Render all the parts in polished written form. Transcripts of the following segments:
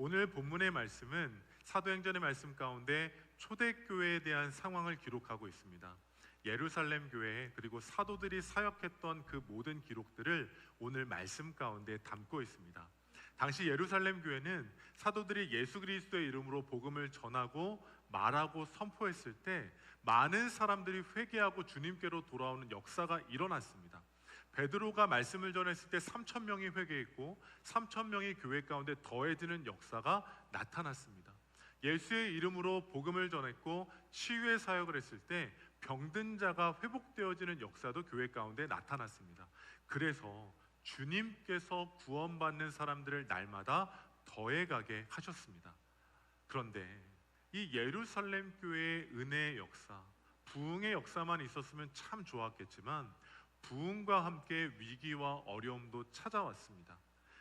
오늘 본문의 말씀은 사도행전의 말씀 가운데 초대교회에 대한 상황을 기록하고 있습니다. 예루살렘 교회 그리고 사도들이 사역했던 그 모든 기록들을 오늘 말씀 가운데 담고 있습니다. 당시 예루살렘 교회는 사도들이 예수 그리스도의 이름으로 복음을 전하고 말하고 선포했을 때 많은 사람들이 회개하고 주님께로 돌아오는 역사가 일어났습니다. 베드로가 말씀을 전했을 때 3천 명이 회개했고 3천 명이 교회 가운데 더해지는 역사가 나타났습니다. 예수의 이름으로 복음을 전했고 치유의 사역을 했을 때 병든 자가 회복되어지는 역사도 교회 가운데 나타났습니다. 그래서 주님께서 구원받는 사람들을 날마다 더해가게 하셨습니다. 그런데 이 예루살렘 교회의 은혜의 역사, 부흥의 역사만 있었으면 참 좋았겠지만 부흥과 함께 위기와 어려움도 찾아왔습니다.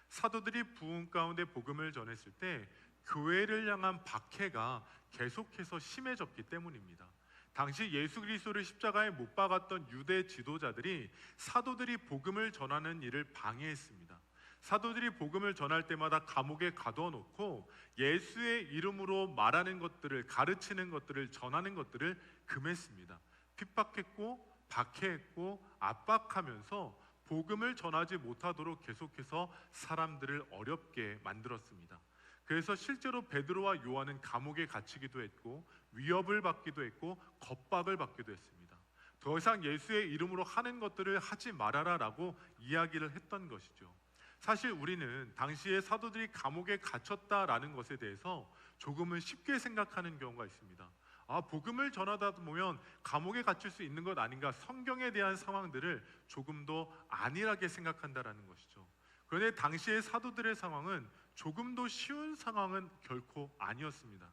사도들이 부흥 가운데 복음을 전했을 때 교회를 향한 박해가 계속해서 심해졌기 때문입니다. 당시 예수 그리스도를 십자가에 못 박았던 유대 지도자들이 사도들이 복음을 전하는 일을 방해했습니다. 사도들이 복음을 전할 때마다 감옥에 가둬놓고 예수의 이름으로 말하는 것들을, 가르치는 것들을, 전하는 것들을 금했습니다. 핍박했고 박해했고 압박하면서 복음을 전하지 못하도록 계속해서 사람들을 어렵게 만들었습니다. 그래서 실제로 베드로와 요한은 감옥에 갇히기도 했고 위협을 받기도 했고 겁박을 받기도 했습니다. 더 이상 예수의 이름으로 하는 것들을 하지 말아라라고 이야기를 했던 것이죠. 사실 우리는 당시에 사도들이 감옥에 갇혔다라는 것에 대해서 조금은 쉽게 생각하는 경우가 있습니다. 복음을 전하다 보면 감옥에 갇힐 수 있는 것 아닌가, 성경에 대한 상황들을 조금 더 안일하게 생각한다라는 것이죠. 그런데 당시의 사도들의 상황은 조금도 쉬운 상황은 결코 아니었습니다.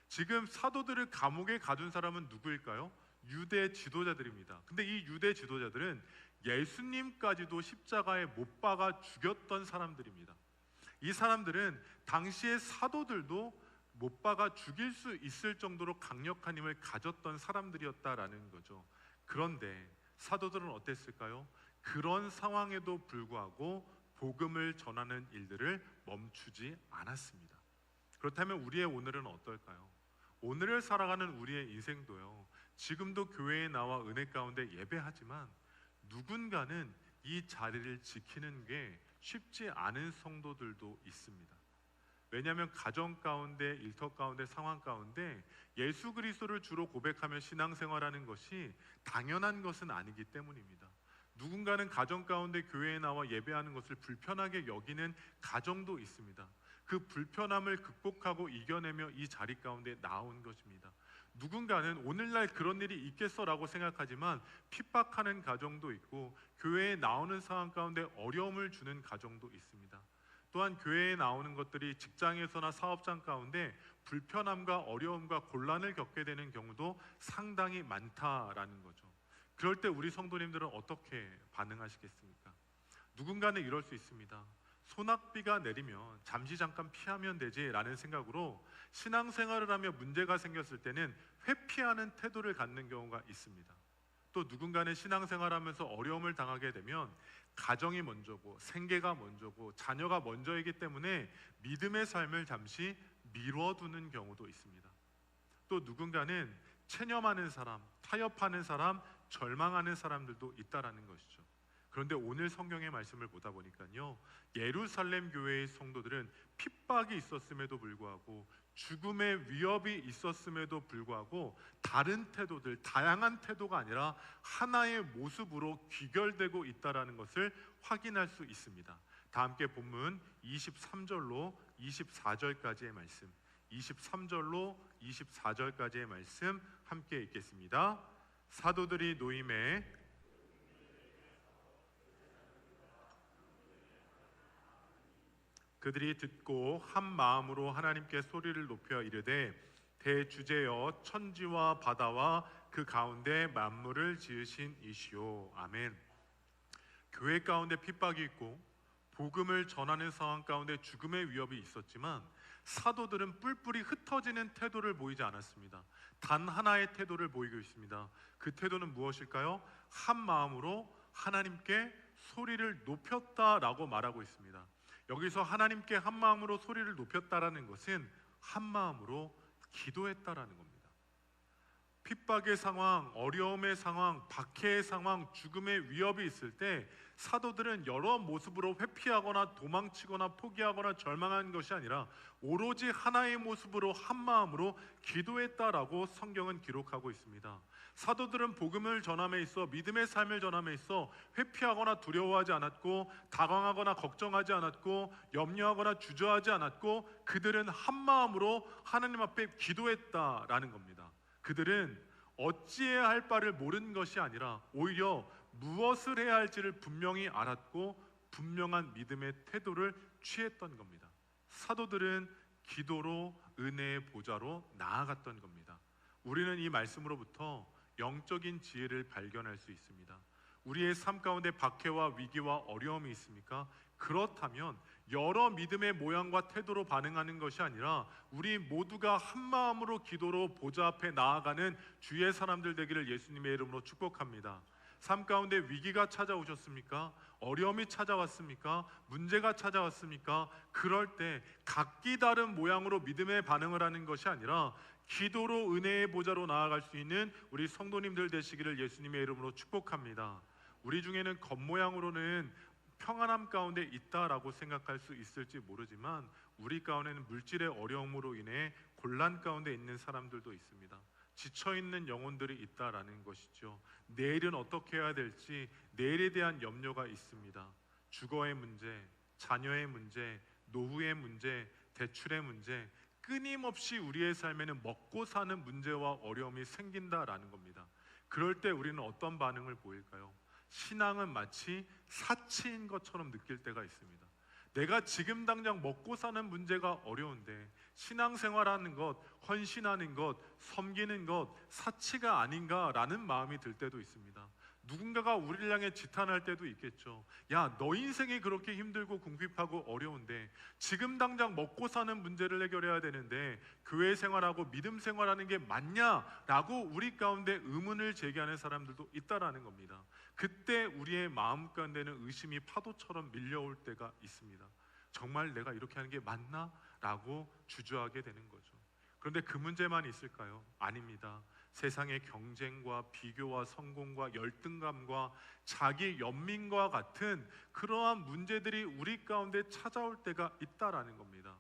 지금 사도들을 감옥에 가둔 사람은 누구일까요? 유대 지도자들입니다. 근데 이 유대 지도자들은 예수님까지도 십자가에 못 박아 죽였던 사람들입니다. 이 사람들은 당시의 사도들도 못 박아 죽일 수 있을 정도로 강력한 힘을 가졌던 사람들이었다라는 거죠. 그런데 사도들은 어땠을까요? 그런 상황에도 불구하고 복음을 전하는 일들을 멈추지 않았습니다. 그렇다면 우리의 오늘은 어떨까요? 오늘을 살아가는 우리의 인생도요, 지금도 교회에 나와 은혜 가운데 예배하지만 누군가는 이 자리를 지키는 게 쉽지 않은 성도들도 있습니다. 왜냐하면 가정 가운데, 일터 가운데, 상황 가운데 예수 그리스도를 주로 고백하며 신앙생활하는 것이 당연한 것은 아니기 때문입니다. 누군가는 가정 가운데 교회에 나와 예배하는 것을 불편하게 여기는 가정도 있습니다. 그 불편함을 극복하고 이겨내며 이 자리 가운데 나온 것입니다. 누군가는 오늘날 그런 일이 있겠어라고 생각하지만 핍박하는 가정도 있고 교회에 나오는 상황 가운데 어려움을 주는 가정도 있습니다. 또한 교회에 나오는 것들이 직장에서나 사업장 가운데 불편함과 어려움과 곤란을 겪게 되는 경우도 상당히 많다라는 거죠. 그럴 때 우리 성도님들은 어떻게 반응하시겠습니까? 누군가는 이럴 수 있습니다. 소낙비가 내리면 잠깐 피하면 되지라는 생각으로 신앙생활을 하며 문제가 생겼을 때는 회피하는 태도를 갖는 경우가 있습니다. 또 누군가는 신앙생활하면서 어려움을 당하게 되면 가정이 먼저고 생계가 먼저고 자녀가 먼저이기 때문에 믿음의 삶을 잠시 미뤄두는 경우도 있습니다. 또 누군가는 체념하는 사람, 타협하는 사람, 절망하는 사람들도 있다라는 것이죠. 그런데 오늘 성경의 말씀을 보다 보니까요, 예루살렘 교회의 성도들은 핍박이 있었음에도 불구하고 죽음의 위협이 있었음에도 불구하고 다른 태도들, 다양한 태도가 아니라 하나의 모습으로 귀결되고 있다라는 것을 확인할 수 있습니다. 다 함께 본문 23절로 24절까지의 말씀, 23절로 24절까지의 말씀 함께 읽겠습니다. 사도들이 노임에 그들이 듣고 한 마음으로 하나님께 소리를 높여 이르되 대주제여 천지와 바다와 그 가운데 만물을 지으신 이시오. 아멘. 교회 가운데 핍박이 있고 복음을 전하는 상황 가운데 죽음의 위협이 있었지만 사도들은 뿔뿔이 흩어지는 태도를 보이지 않았습니다. 단 하나의 태도를 보이고 있습니다. 그 태도는 무엇일까요? 한 마음으로 하나님께 소리를 높였다라고 말하고 있습니다. 여기서 하나님께 한 마음으로 소리를 높였다라는 것은 한 마음으로 기도했다라는 겁니다. 핍박의 상황, 어려움의 상황, 박해의 상황, 죽음의 위협이 있을 때 사도들은 여러 모습으로 회피하거나 도망치거나 포기하거나 절망한 것이 아니라 오로지 하나의 모습으로 한 마음으로 기도했다라고 성경은 기록하고 있습니다. 사도들은 복음을 전함에 있어, 믿음의 삶을 전함에 있어 회피하거나 두려워하지 않았고, 당황하거나 걱정하지 않았고, 염려하거나 주저하지 않았고, 그들은 한 마음으로 하나님 앞에 기도했다라는 겁니다. 그들은 어찌해야 할 바를 모르는 것이 아니라 오히려 무엇을 해야 할지를 분명히 알았고 분명한 믿음의 태도를 취했던 겁니다. 사도들은 기도로 은혜의 보좌로 나아갔던 겁니다. 우리는 이 말씀으로부터 영적인 지혜를 발견할 수 있습니다. 우리의 삶 가운데 박해와 위기와 어려움이 있습니까? 그렇다면 여러 믿음의 모양과 태도로 반응하는 것이 아니라 우리 모두가 한 마음으로 기도로 보좌 앞에 나아가는 주의 사람들 되기를 예수님의 이름으로 축복합니다. 삶 가운데 위기가 찾아오셨습니까? 어려움이 찾아왔습니까? 문제가 찾아왔습니까? 그럴 때 각기 다른 모양으로 믿음의 반응을 하는 것이 아니라 기도로 은혜의 보좌로 나아갈 수 있는 우리 성도님들 되시기를 예수님의 이름으로 축복합니다. 우리 중에는 겉모양으로는 평안함 가운데 있다라고 생각할 수 있을지 모르지만 우리 가운데는 물질의 어려움으로 인해 곤란 가운데 있는 사람들도 있습니다. 지쳐있는 영혼들이 있다라는 것이죠. 내일은 어떻게 해야 될지 내일에 대한 염려가 있습니다. 주거의 문제, 자녀의 문제, 노후의 문제, 대출의 문제, 끊임없이 우리의 삶에는 먹고 사는 문제와 어려움이 생긴다라는 겁니다. 그럴 때 우리는 어떤 반응을 보일까요? 신앙은 마치 사치인 것처럼 느낄 때가 있습니다. 내가 지금 당장 먹고 사는 문제가 어려운데 신앙생활하는 것, 헌신하는 것, 섬기는 것 사치가 아닌가라는 마음이 들 때도 있습니다. 누군가가 우리를 향해 지탄할 때도 있겠죠. 야, 너 인생이 그렇게 힘들고 궁핍하고 어려운데 지금 당장 먹고 사는 문제를 해결해야 되는데 교회 생활하고 믿음 생활하는 게 맞냐라고 우리 가운데 의문을 제기하는 사람들도 있다라는 겁니다. 그때 우리의 마음 가운데는 의심이 파도처럼 밀려올 때가 있습니다. 정말 내가 이렇게 하는 게 맞나? 라고 주저하게 되는 거죠. 그런데 그 문제만 있을까요? 아닙니다. 세상의 경쟁과 비교와 성공과 열등감과 자기 연민과 같은 그러한 문제들이 우리 가운데 찾아올 때가 있다라는 겁니다.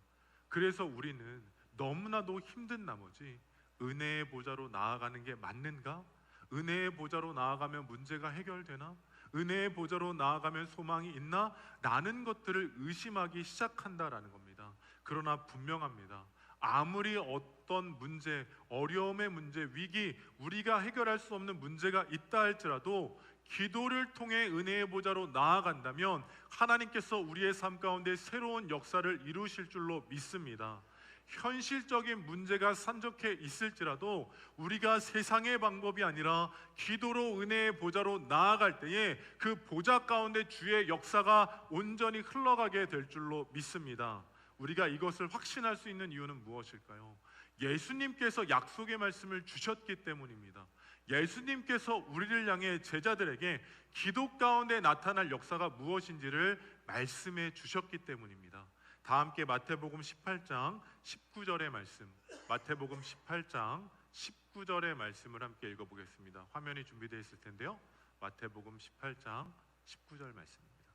그래서 우리는 너무나도 힘든 나머지 은혜의 보좌로 나아가는 게 맞는가? 은혜의 보좌로 나아가면 문제가 해결되나? 은혜의 보좌로 나아가면 소망이 있나? 라는 것들을 의심하기 시작한다라는 겁니다. 그러나 분명합니다. 아무리 어떤 문제, 어려움의 문제, 위기, 우리가 해결할 수 없는 문제가 있다 할지라도 기도를 통해 은혜의 보좌로 나아간다면 하나님께서 우리의 삶 가운데 새로운 역사를 이루실 줄로 믿습니다. 현실적인 문제가 산적해 있을지라도 우리가 세상의 방법이 아니라 기도로 은혜의 보좌로 나아갈 때에 그 보좌 가운데 주의 역사가 온전히 흘러가게 될 줄로 믿습니다. 우리가 이것을 확신할 수 있는 이유는 무엇일까요? 예수님께서 약속의 말씀을 주셨기 때문입니다. 예수님께서 우리를 향해 제자들에게 기도 가운데 나타날 역사가 무엇인지를 말씀해 주셨기 때문입니다. 다 함께 마태복음 18장 19절의 말씀, 마태복음 18장 19절의 말씀을 함께 읽어보겠습니다. 화면이 준비되어 있을 텐데요. 마태복음 18장 19절 말씀입니다.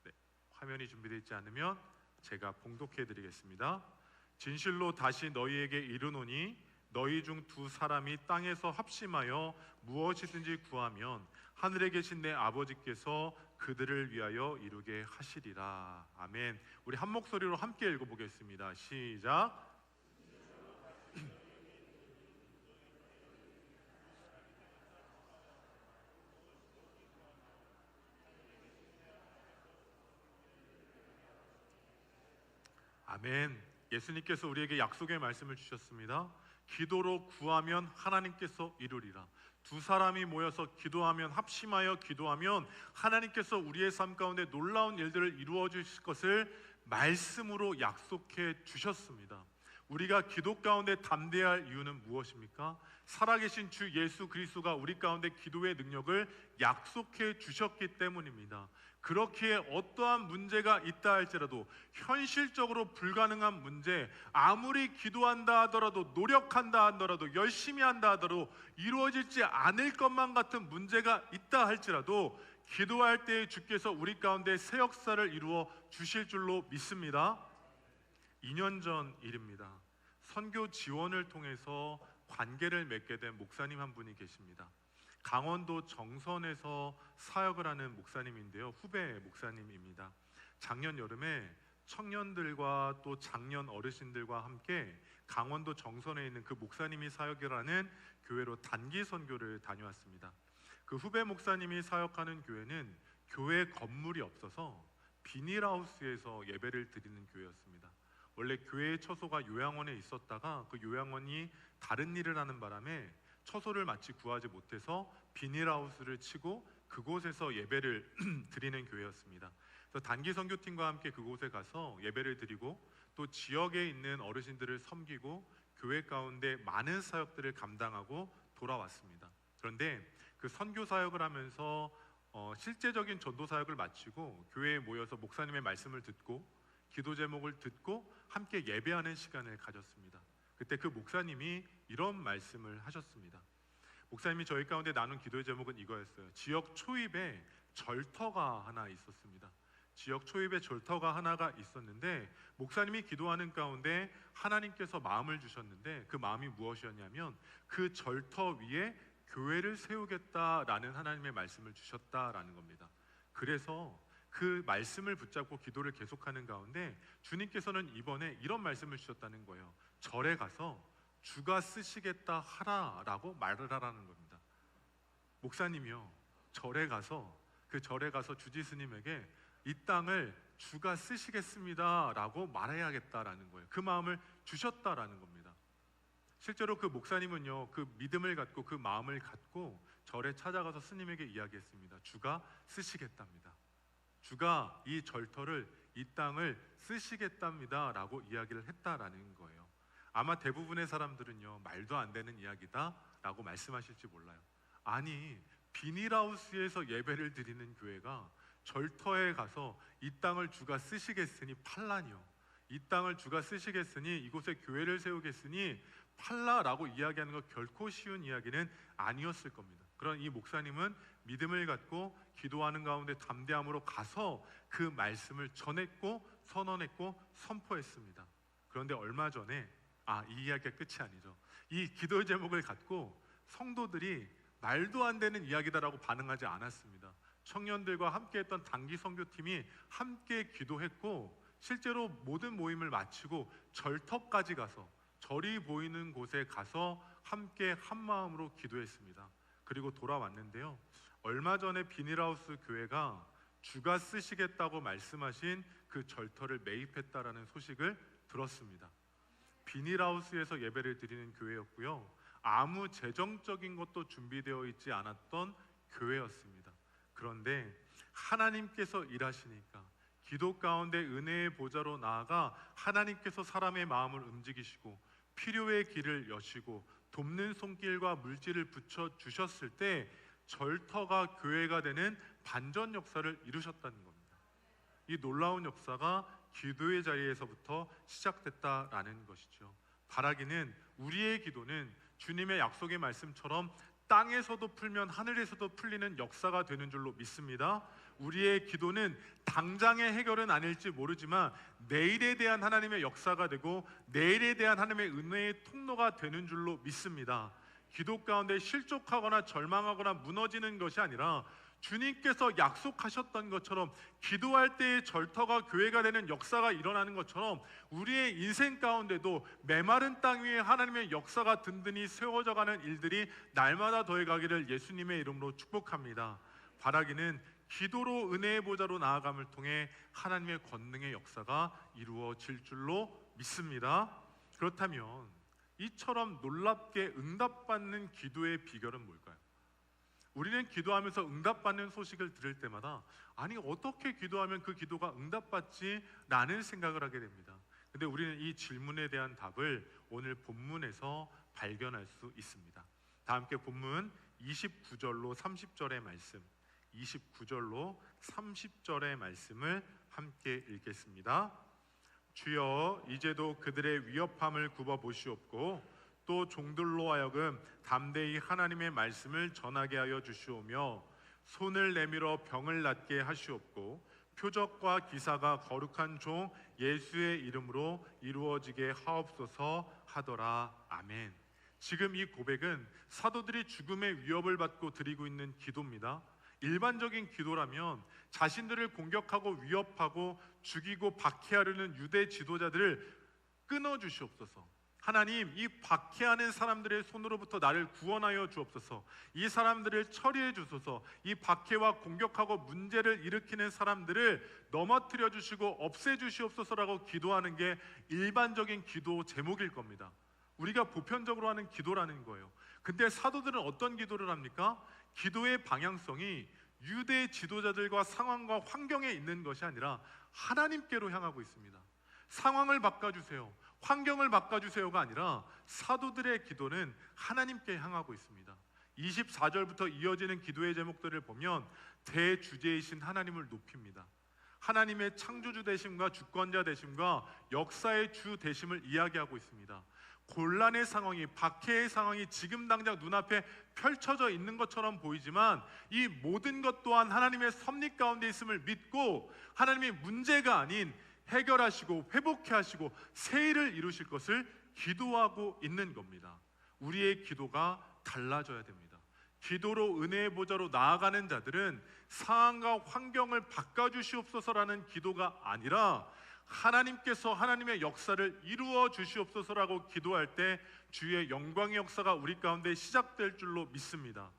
네, 화면이 준비되어 있지 않으면 제가 봉독해 드리겠습니다. 진실로 다시 너희에게 이르노니 너희 중 두 사람이 땅에서 합심하여 무엇이든지 구하면 하늘에 계신 내 아버지께서 그들을 위하여 이루게 하시리라. 아멘. 우리 한 목소리로 함께 읽어보겠습니다. 시작. 아멘. 예수님께서 우리에게 약속의 말씀을 주셨습니다. 기도로 구하면 하나님께서 이루리라. 두 사람이 모여서 기도하면, 합심하여 기도하면 하나님께서 우리의 삶 가운데 놀라운 일들을 이루어 주실 것을 말씀으로 약속해 주셨습니다. 우리가 기도 가운데 담대할 이유는 무엇입니까? 살아계신 주 예수 그리스도가 우리 가운데 기도의 능력을 약속해 주셨기 때문입니다. 그렇기에 어떠한 문제가 있다 할지라도 현실적으로 불가능한 문제, 아무리 기도한다 하더라도 노력한다 하더라도 열심히 한다 하더라도 이루어지지 않을 것만 같은 문제가 있다 할지라도 기도할 때에 주께서 우리 가운데 새 역사를 이루어 주실 줄로 믿습니다. 2년 전 일입니다. 선교 지원을 통해서 관계를 맺게 된 목사님 한 분이 계십니다. 강원도 정선에서 사역을 하는 목사님인데요. 후배 목사님입니다. 작년 여름에 청년들과 또 장년 어르신들과 함께 강원도 정선에 있는 그 목사님이 사역을 하는 교회로 단기 선교를 다녀왔습니다. 그 후배 목사님이 사역하는 교회는 교회 건물이 없어서 비닐하우스에서 예배를 드리는 교회였습니다. 원래 교회의 처소가 요양원에 있었다가 그 요양원이 다른 일을 하는 바람에 처소를 마치 구하지 못해서 비닐하우스를 치고 그곳에서 예배를 드리는 교회였습니다. 그래서 단기 선교팀과 함께 그곳에 가서 예배를 드리고 또 지역에 있는 어르신들을 섬기고 교회 가운데 많은 사역들을 감당하고 돌아왔습니다. 그런데 그 선교 사역을 하면서 실제적인 전도 사역을 마치고 교회에 모여서 목사님의 말씀을 듣고 기도 제목을 듣고 함께 예배하는 시간을 가졌습니다. 그때 그 목사님이 이런 말씀을 하셨습니다. 목사님이 저희 가운데 나눈 기도의 제목은 이거였어요. 지역 초입에 절터가 하나 있었습니다. 지역 초입에 절터가 하나가 있었는데 목사님이 기도하는 가운데 하나님께서 마음을 주셨는데 그 마음이 무엇이었냐면 그 절터 위에 교회를 세우겠다라는 하나님의 말씀을 주셨다라는 겁니다. 그래서 그 말씀을 붙잡고 기도를 계속하는 가운데 주님께서는 이번에 이런 말씀을 주셨다는 거예요. 절에 가서 주가 쓰시겠다 하라라고 말을 하라는 겁니다. 목사님이요, 절에 가서 주지 스님에게 이 땅을 주가 쓰시겠습니다라고 말해야겠다라는 거예요. 그 마음을 주셨다라는 겁니다. 실제로 그 목사님은요, 그 믿음을 갖고 그 마음을 갖고 절에 찾아가서 스님에게 이야기했습니다. 주가 쓰시겠답니다. 주가 이 절터를, 이 땅을 쓰시겠답니다 라고 이야기를 했다라는 거예요. 아마 대부분의 사람들은요, 말도 안 되는 이야기다 라고 말씀하실지 몰라요. 아니, 비닐하우스에서 예배를 드리는 교회가 절터에 가서 이 땅을 주가 쓰시겠으니 팔라니요, 이 땅을 주가 쓰시겠으니 이곳에 교회를 세우겠으니 팔라라고 이야기하는 것 결코 쉬운 이야기는 아니었을 겁니다. 그런 이 목사님은 믿음을 갖고 기도하는 가운데 담대함으로 가서 그 말씀을 전했고 선언했고 선포했습니다. 그런데 얼마 전에 이 이야기가 끝이 아니죠. 이 기도의 제목을 갖고 성도들이 말도 안 되는 이야기다라고 반응하지 않았습니다. 청년들과 함께했던 단기 선교팀이 함께 기도했고 실제로 모든 모임을 마치고 절터까지 가서 절이 보이는 곳에 가서 함께 한마음으로 기도했습니다. 그리고 돌아왔는데요, 얼마 전에 비닐하우스 교회가 주가 쓰시겠다고 말씀하신 그 절터를 매입했다라는 소식을 들었습니다. 비닐하우스에서 예배를 드리는 교회였고요, 아무 재정적인 것도 준비되어 있지 않았던 교회였습니다. 그런데 하나님께서 일하시니까 기도 가운데 은혜의 보좌로 나아가 하나님께서 사람의 마음을 움직이시고 필요의 길을 여시고 돕는 손길과 물질을 붙여 주셨을 때 절터가 교회가 되는 반전 역사를 이루셨다는 겁니다. 이 놀라운 역사가 기도의 자리에서부터 시작됐다라는 것이죠. 바라기는, 우리의 기도는 주님의 약속의 말씀처럼 땅에서도 풀면 하늘에서도 풀리는 역사가 되는 줄로 믿습니다. 우리의 기도는 당장의 해결은 아닐지 모르지만 내일에 대한 하나님의 역사가 되고 내일에 대한 하나님의 은혜의 통로가 되는 줄로 믿습니다. 기도 가운데 실족하거나 절망하거나 무너지는 것이 아니라 주님께서 약속하셨던 것처럼 기도할 때의 절터가 교회가 되는 역사가 일어나는 것처럼 우리의 인생 가운데도 메마른 땅 위에 하나님의 역사가 든든히 세워져가는 일들이 날마다 더해가기를 예수님의 이름으로 축복합니다. 바라기는 기도로 은혜의 보좌로 나아감을 통해 하나님의 권능의 역사가 이루어질 줄로 믿습니다. 그렇다면 이처럼 놀랍게 응답받는 기도의 비결은 뭘까요? 우리는 기도하면서 응답받는 소식을 들을 때마다 아니 어떻게 기도하면 그 기도가 응답받지? 라는 생각을 하게 됩니다. 근데 우리는 이 질문에 대한 답을 오늘 본문에서 발견할 수 있습니다. 다 함께 본문 29절로 30절의 말씀, 29절로 30절의 말씀을 함께 읽겠습니다. 주여, 이제도 그들의 위협함을 굽어 보시옵고 또 종들로 하여금 담대히 하나님의 말씀을 전하게 하여 주시오며 손을 내밀어 병을 낫게 하시옵고 표적과 기사가 거룩한 종 예수의 이름으로 이루어지게 하옵소서 하더라. 아멘. 지금 이 고백은 사도들이 죽음의 위협을 받고 드리고 있는 기도입니다. 일반적인 기도라면 자신들을 공격하고 위협하고 죽이고 박해하려는 유대 지도자들을 끊어주시옵소서. 하나님, 이 박해하는 사람들의 손으로부터 나를 구원하여 주옵소서. 이 사람들을 처리해 주소서. 이 박해와 공격하고 문제를 일으키는 사람들을 넘어뜨려 주시고 없애 주시옵소서라고 기도하는 게 일반적인 기도 제목일 겁니다. 우리가 보편적으로 하는 기도라는 거예요. 근데 사도들은 어떤 기도를 합니까? 기도의 방향성이 유대 지도자들과 상황과 환경에 있는 것이 아니라 하나님께로 향하고 있습니다. 상황을 바꿔주세요, 환경을 바꿔주세요가 아니라 사도들의 기도는 하나님께 향하고 있습니다. 24절부터 이어지는 기도의 제목들을 보면 대주제이신 하나님을 높입니다. 하나님의 창조주 되심과 주권자 되심과 역사의 주 되심을 이야기하고 있습니다. 곤란의 상황이, 박해의 상황이 지금 당장 눈앞에 펼쳐져 있는 것처럼 보이지만 이 모든 것 또한 하나님의 섭리 가운데 있음을 믿고 하나님의 문제가 아닌 해결하시고 회복해 하시고 새 일을 이루실 것을 기도하고 있는 겁니다. 우리의 기도가 달라져야 됩니다. 기도로 은혜의 보좌로 나아가는 자들은 상황과 환경을 바꿔주시옵소서라는 기도가 아니라 하나님께서 하나님의 역사를 이루어 주시옵소서라고 기도할 때 주의 영광의 역사가 우리 가운데 시작될 줄로 믿습니다.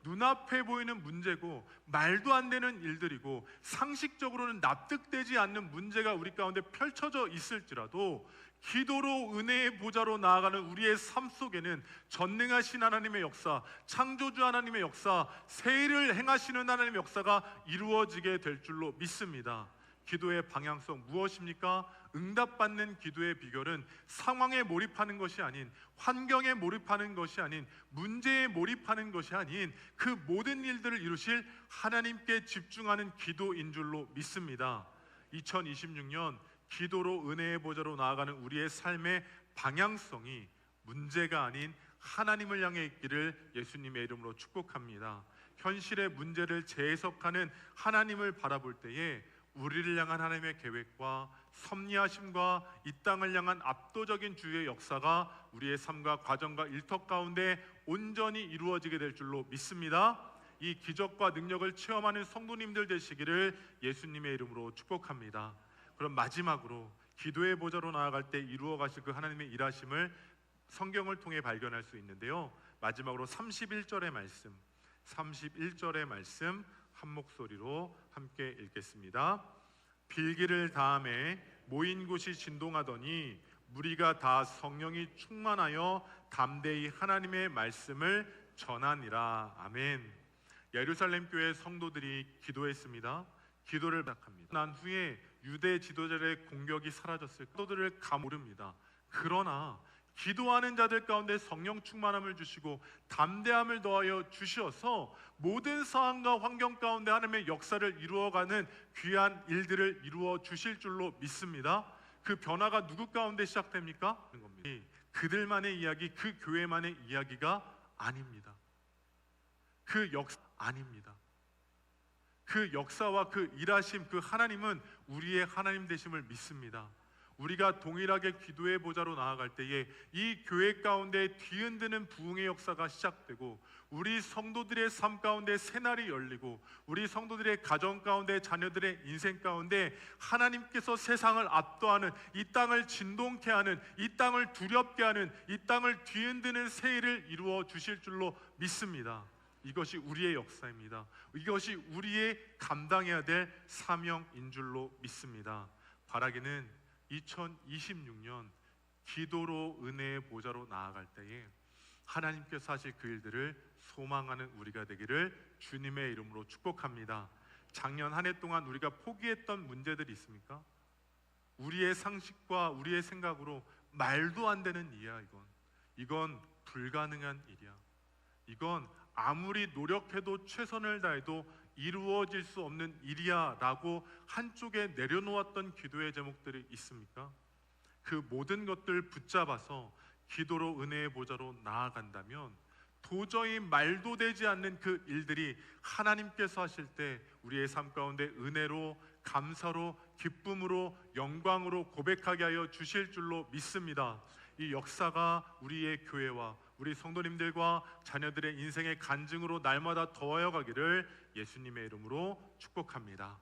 눈앞에 보이는 문제고 말도 안 되는 일들이고 상식적으로는 납득되지 않는 문제가 우리 가운데 펼쳐져 있을지라도 기도로 은혜의 보좌로 나아가는 우리의 삶 속에는 전능하신 하나님의 역사, 창조주 하나님의 역사, 새 일을 행하시는 하나님의 역사가 이루어지게 될 줄로 믿습니다. 기도의 방향성 무엇입니까? 응답받는 기도의 비결은 상황에 몰입하는 것이 아닌, 환경에 몰입하는 것이 아닌, 문제에 몰입하는 것이 아닌 그 모든 일들을 이루실 하나님께 집중하는 기도인 줄로 믿습니다. 2026년 기도로 은혜의 보좌로 나아가는 우리의 삶의 방향성이 문제가 아닌 하나님을 향해 있기를 예수님의 이름으로 축복합니다. 현실의 문제를 재해석하는 하나님을 바라볼 때에 우리를 향한 하나님의 계획과 섭리하심과 이 땅을 향한 압도적인 주의 역사가 우리의 삶과 과정과 일터 가운데 온전히 이루어지게 될 줄로 믿습니다. 이 기적과 능력을 체험하는 성도님들 되시기를 예수님의 이름으로 축복합니다. 그럼 마지막으로 기도의 보좌로 나아갈 때 이루어 가실 그 하나님의 일하심을 성경을 통해 발견할 수 있는데요. 마지막으로 31절의 말씀, 31절의 말씀 한 목소리로 함께 읽겠습니다. 빌기를 다음에 모인 곳이 진동하더니 무리가 다 성령이 충만하여 담대히 하나님의 말씀을 전하니라. 아멘. 예루살렘 교회 성도들이 기도했습니다. 기도를 부탁합니다. 난 후에 유대 지도자들의 공격이 사라졌을 성도들을 모릅니다. 그러나 기도하는 자들 가운데 성령 충만함을 주시고 담대함을 더하여 주셔서 모든 상황과 환경 가운데 하나님의 역사를 이루어가는 귀한 일들을 이루어 주실 줄로 믿습니다. 그 변화가 누구 가운데 시작됩니까? 그들만의 이야기, 그 교회만의 이야기가 아닙니다. 그 역사 아닙니다. 그 역사와 그 일하심, 그 하나님은 우리의 하나님 되심을 믿습니다. 우리가 동일하게 기도의 보좌로 나아갈 때에 이 교회 가운데 뒤흔드는 부흥의 역사가 시작되고 우리 성도들의 삶 가운데 새날이 열리고 우리 성도들의 가정 가운데 자녀들의 인생 가운데 하나님께서 세상을 압도하는, 이 땅을 진동케 하는, 이 땅을 두렵게 하는, 이 땅을 뒤흔드는 새 일을 이루어 주실 줄로 믿습니다. 이것이 우리의 역사입니다. 이것이 우리의 감당해야 될 사명인 줄로 믿습니다. 바라기는 2026년 기도로 은혜의 보좌로 나아갈 때에 하나님께서 하실 그 일들을 소망하는 우리가 되기를 주님의 이름으로 축복합니다. 작년 한 해 동안 우리가 포기했던 문제들이 있습니까? 우리의 상식과 우리의 생각으로 말도 안 되는 일이야. 이건 불가능한 일이야. 이건 아무리 노력해도 최선을 다해도 이루어질 수 없는 일이야 라고 한쪽에 내려놓았던 기도의 제목들이 있습니까? 그 모든 것들 붙잡아서 기도로 은혜의 보좌로 나아간다면 도저히 말도 되지 않는 그 일들이 하나님께서 하실 때 우리의 삶 가운데 은혜로, 감사로, 기쁨으로, 영광으로 고백하게 하여 주실 줄로 믿습니다. 이 역사가 우리의 교회와 우리 성도님들과 자녀들의 인생의 간증으로 날마다 더하여 가기를 예수님의 이름으로 축복합니다.